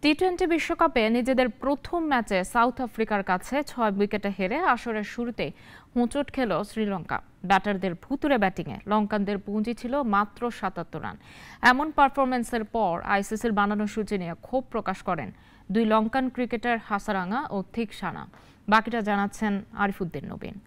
টি-20 বিশ্বকাপে নিজেদের প্রথম ম্যাচে সাউথ আফ্রিকার কাছে 6 উইকেটে হেরে আসরের শুরুতেই হোঁচট খেল শ্রীলঙ্কা। ব্যাটারদের ভুতুড়ে ব্যাটিংয়ে লঙ্কানদের পুঁজি ছিল মাত্র ৭৭ রান। এমন পারফরম্যান্সের পর আইসিসির বানানো সূচি নিয়ে ক্ষোভ প্রকাশ করেন দুই লঙ্কান ক্রিকেটার হাসারাঙ্গা ও থিকসানা। বাকিটা জানাচ্ছেন আরিফুদ্দিন নবীন।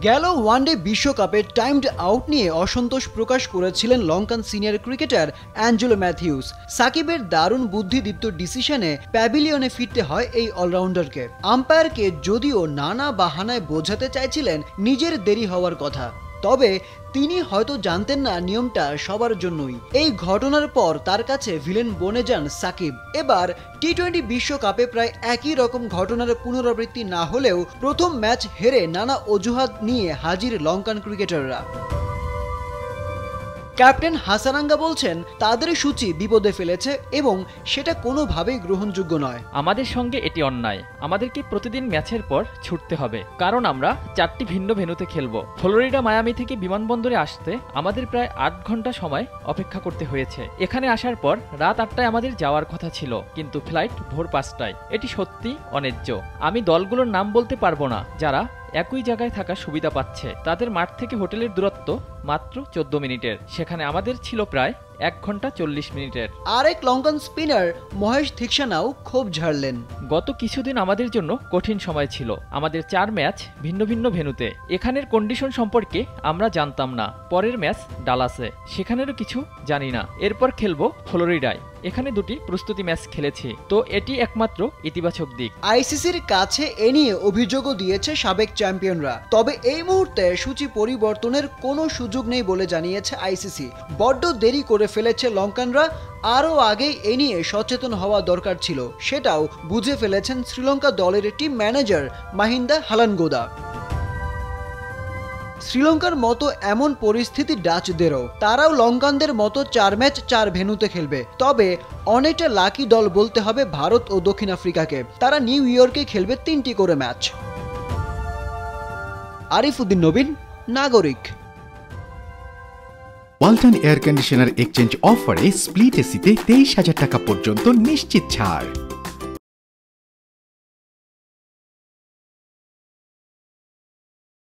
গেল ওয়ানডে বিশ্বকাপে টাইমড আউট নিয়ে অসন্তোষ প্রকাশ করেছিলেন লঙ্কান সিনিয়র ক্রিকেটার অ্যাঞ্জেলো ম্যাথিউস। সাকিবের দারুণ বুদ্ধিদীপ্ত ডিসিশনে প্যাভিলিয়নে ফিরতে হয় এই অলরাউন্ডারকে। আম্পায়ারকে যদিও নানা বাহানায় বোঝাতে চাইছিলেন নিজের দেরি হওয়ার কথা, তবে তিনি হয়তো জানতেন না নিয়মটা সবার জন্যই। এই ঘটনার পর তার কাছে ভিলেন বনে যান সাকিব। এবার টি-20 বিশ্বকাপে প্রায় একই রকম ঘটনার পুনরাবৃত্তি না হলেও প্রথম ম্যাচ হেরে নানা অজুহাত নিয়ে হাজির লঙ্কান ক্রিকেটাররা। ক্যাপ্টেন হাসারাঙ্গা বলছেন তাদের সূচি বিপদে ফেলেছে এবং সেটা কোনোভাবেই গ্রহণযোগ্য নয়। আমাদের সঙ্গে এটি অন্যায়। আমাদেরকে প্রতিদিন ম্যাচের পর ছুটতে হবে, কারণ আমরা 4টি ভিন্ন ভেন্যুতে খেলব। ফ্লোরিডা মায়ামি থেকে বিমানবন্দরে আসতে আমাদের প্রায় 8 ঘন্টা সময় অপেক্ষা করতে হয়েছে। এখানে আসার পর রাত 8টায় আমাদের যাওয়ার কথা ছিল, কিন্তু ফ্লাইট ভোর 5টায়। এটি সত্যি অন্যায্য। আমি দলগুলোর নাম বলতে পারবো না যারা একই জায়গায় থাকার সুবিধা পাচ্ছে। তাদের মাঠ থেকে হোটেলের দূরত্ব মাত্র 14 মিনিটের, সেখানে আমাদের ছিল প্রায় 1 ঘন্টা 40 মিনিটের। আরেক লঙ্কান স্পিনার মহেশ থিকসানাও ক্ষোভ ঝাড়লেন। গত কিছুদিন আমাদের জন্য কঠিন সময় ছিল। আমাদের 4 ম্যাচ ভিন্ন ভিন্ন ভেন্যুতে। এখানের কন্ডিশন সম্পর্কে আমরা জানতাম না। পরের ম্যাচ ডালাসে, সেখানেরও কিছু জানি না। এরপর খেলবো ফ্লোরিডায়, এখানে 2টি প্রস্তুতি ম্যাচ খেলেছি। তো এটি একমাত্র ইতিবাচক দিক। আইসিসির কাছে এ নিয়ে অভিযোগও দিয়েছে সাবেক চ্যাম্পিয়নরা, তবে এই মুহূর্তে সূচি পরিবর্তনের কোনো সুযোগ নেই বলে জানিয়েছে আইসিসি। বড্ড দেরি করে ফেলেছে লঙ্কানরা, আরও আগেই এ নিয়ে সচেতন হওয়া দরকার ছিল, সেটাও বুঝে ফেলেছেন শ্রীলঙ্কা দলের টিম ম্যানেজার মাহিন্দা হালানগোদা। শ্রীলঙ্কার মতো এমন পরিস্থিতি ডাচদেরও, তারাও লঙ্কানদের মতো 4 ম্যাচ 4 ভেন্যুতে খেলবে। তবে অনেকটা লাকি দল বলতে হবে ভারত ও দক্ষিণ আফ্রিকাকে। তারা নিউ ইয়র্কে খেলবে 3টি করে ম্যাচ। আরিফুদ্দিন নবীন, নাগরিক। ওয়ালটন এয়ার কন্ডিশনার এক্সচেঞ্জ অফারে স্প্লিট এসিতে 23,000 টাকা পর্যন্ত নিশ্চিত ছাড়।